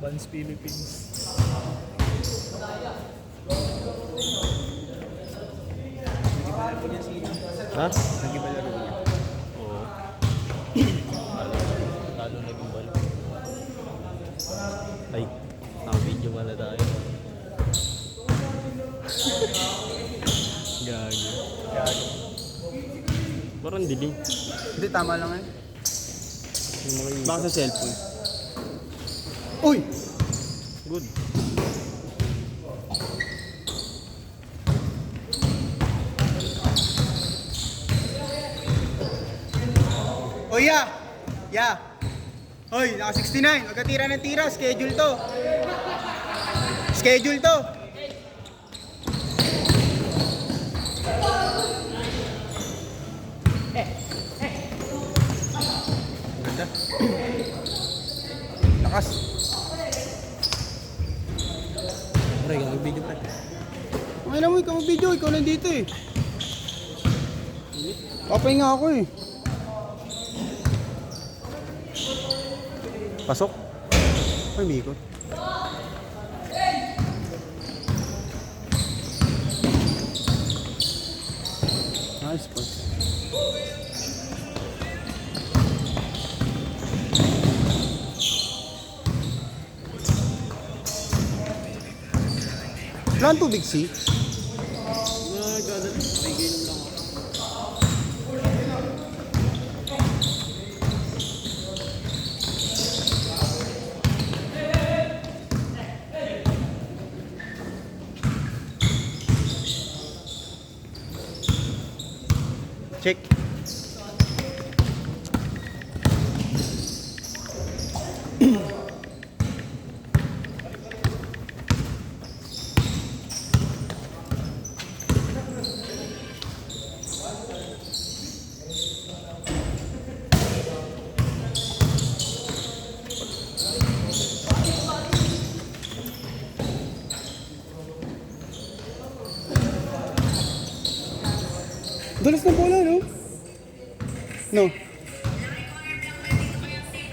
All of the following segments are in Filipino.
Vans Philippines. Ha? Nag-iba laro niya. Oo. Lalo naging balo. Ay, naka-video pala tayo. Gago. Gago. Parang dilim. Hindi, tama lang eh. Yung mga Baka isa. sa cellphone. Uy! Good. Oh yeah! Yeah! Hoy, naka 69. Huwag ka tira ng tira. Schedule to. Schedule to. Ganda. Lakas. Pre, ikaw mag-video pa. Okay lang mo, ikaw mag-video. Ikaw nandito eh. Papahinga ako eh. Pasok. Ay, may ikot. Nice pass. Wala ang tubig, si? Check. Dulas ng bola, no? No.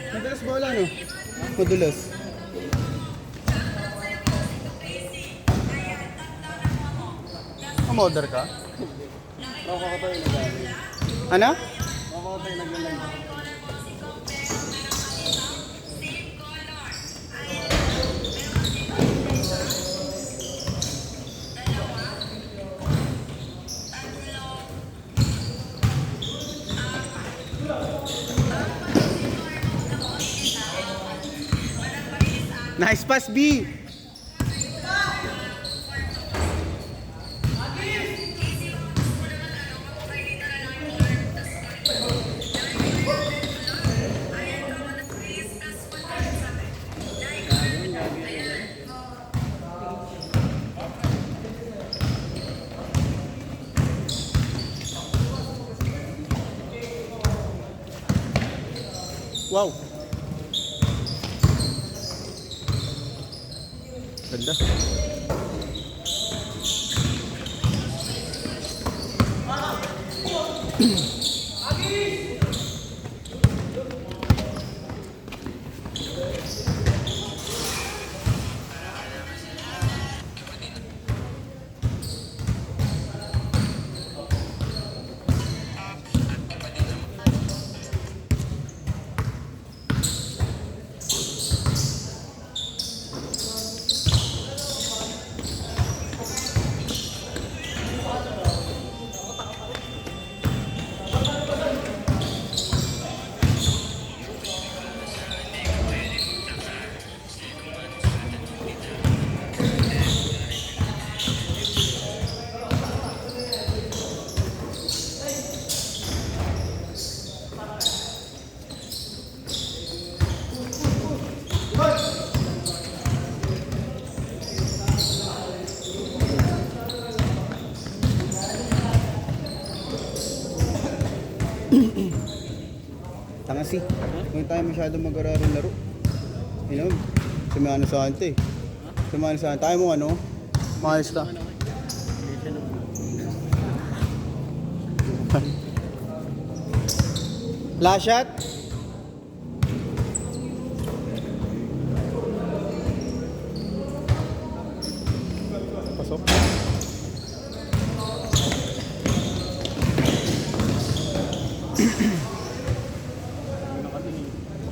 Madulas bola, no? Madulas. Umorder ka? Ako tayo nag-alay. Ano? Ako tayo nag-alay. Nice pass, B! Wow! Ganda. Tanga si. Kung tayo masyadong mag-ararong laro. You know, sumana sa ante. Sumana sa ante. Tayo mo ano? Maayos ka. Last shot.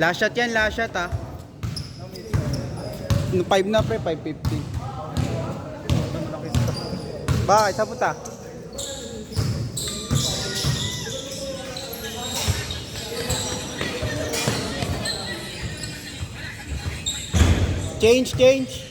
Last shot yan, last shot ha. 5 na pre, 550. Bakit? Sa puta? Change, change.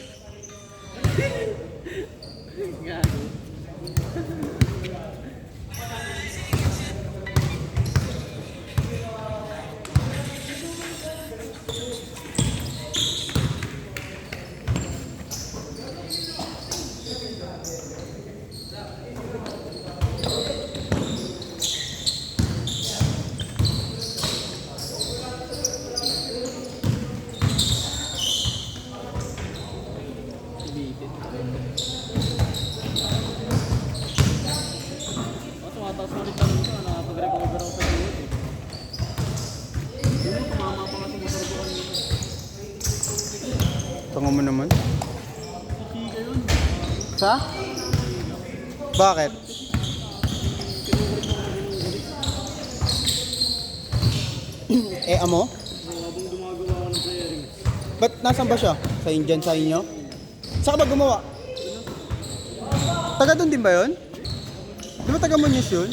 Tumataas na rin tanong ko, nakapag-recover ako sa buhay eh. Yun, tumama pa nga sa motor ko kanina. Tango mo naman. Chika yun. Sa? Bakit? Amo? Habang gumagawa ako ng playering. Ba't nasan ba siya? Sa Indian sa inyo? Saan ka ba gumawa? Taga doon din ba yun? Di ba taga Muñoz yun?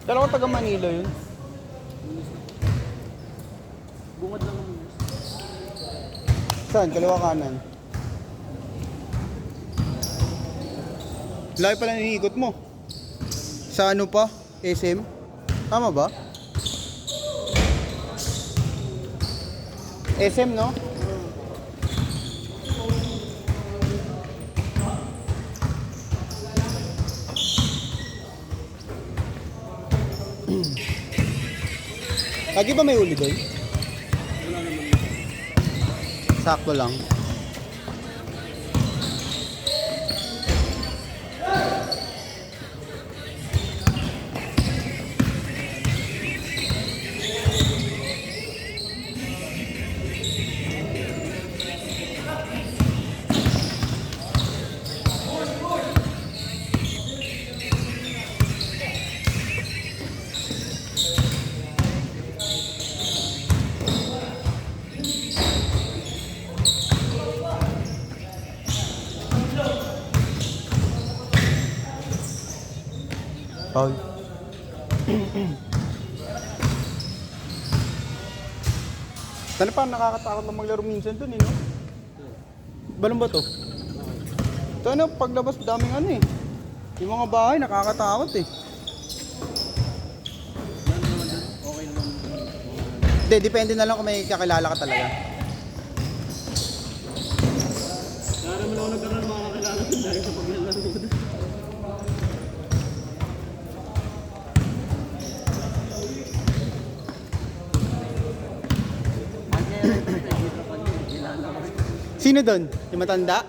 Kala ko taga Manila yun. Bungad lang naman. Saan? Kaliwa kanan. Layo pala iniikot mo. Sa ano pa? SM? Tama ba? SM no? Lagi ba may uli doon? Sakto lang. Paul. Sana pa nakakatakot lang maglaro minsan dun eh, no? Balon ba to? Ito ano, paglabas daming ano eh. Yung mga bahay nakakatakot eh. Okay naman. Hindi, depende na lang kung may kakilala ka talaga. Kaya naman ako nagkaroon ng mga kakilala ko dahil sa paglalaro ko doon. Sino doon? Yung matanda?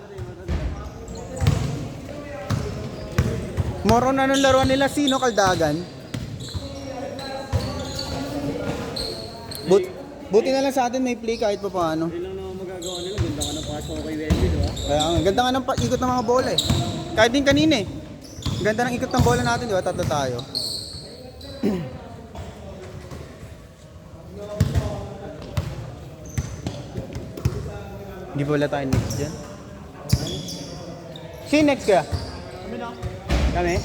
Moron na nung laruan nila, sino Kaldagan? Buti na lang sa atin may play kahit pa paano. Hindi lang naman magagawa nila. Ganda ka ng pass ko kay Wendy, di ba? Kaya ang ganda nga ng ikot ng mga bola eh. Kahit din kanina eh. Ganda ng ikot ng bola natin, di ba? Tatlo tayo. Hindi ba wala tayo next dyan? Sino next kaya? Kami na. Kami?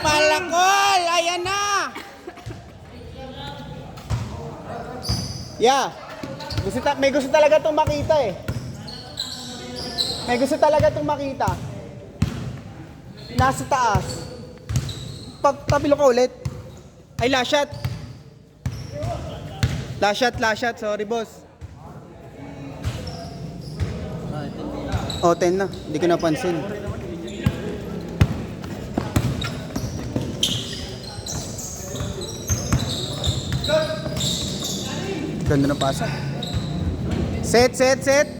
Palakol! Ayan na! Yeah. May gusto talaga itong makita eh. May gusto talaga itong makita. Nasa taas. Tapilo ka ulit. Ay, last shot. Last shot. Sorry, boss. Oh, 10 na. Hindi ko napansin. Go! Ganda ng pasa. Set, set, set.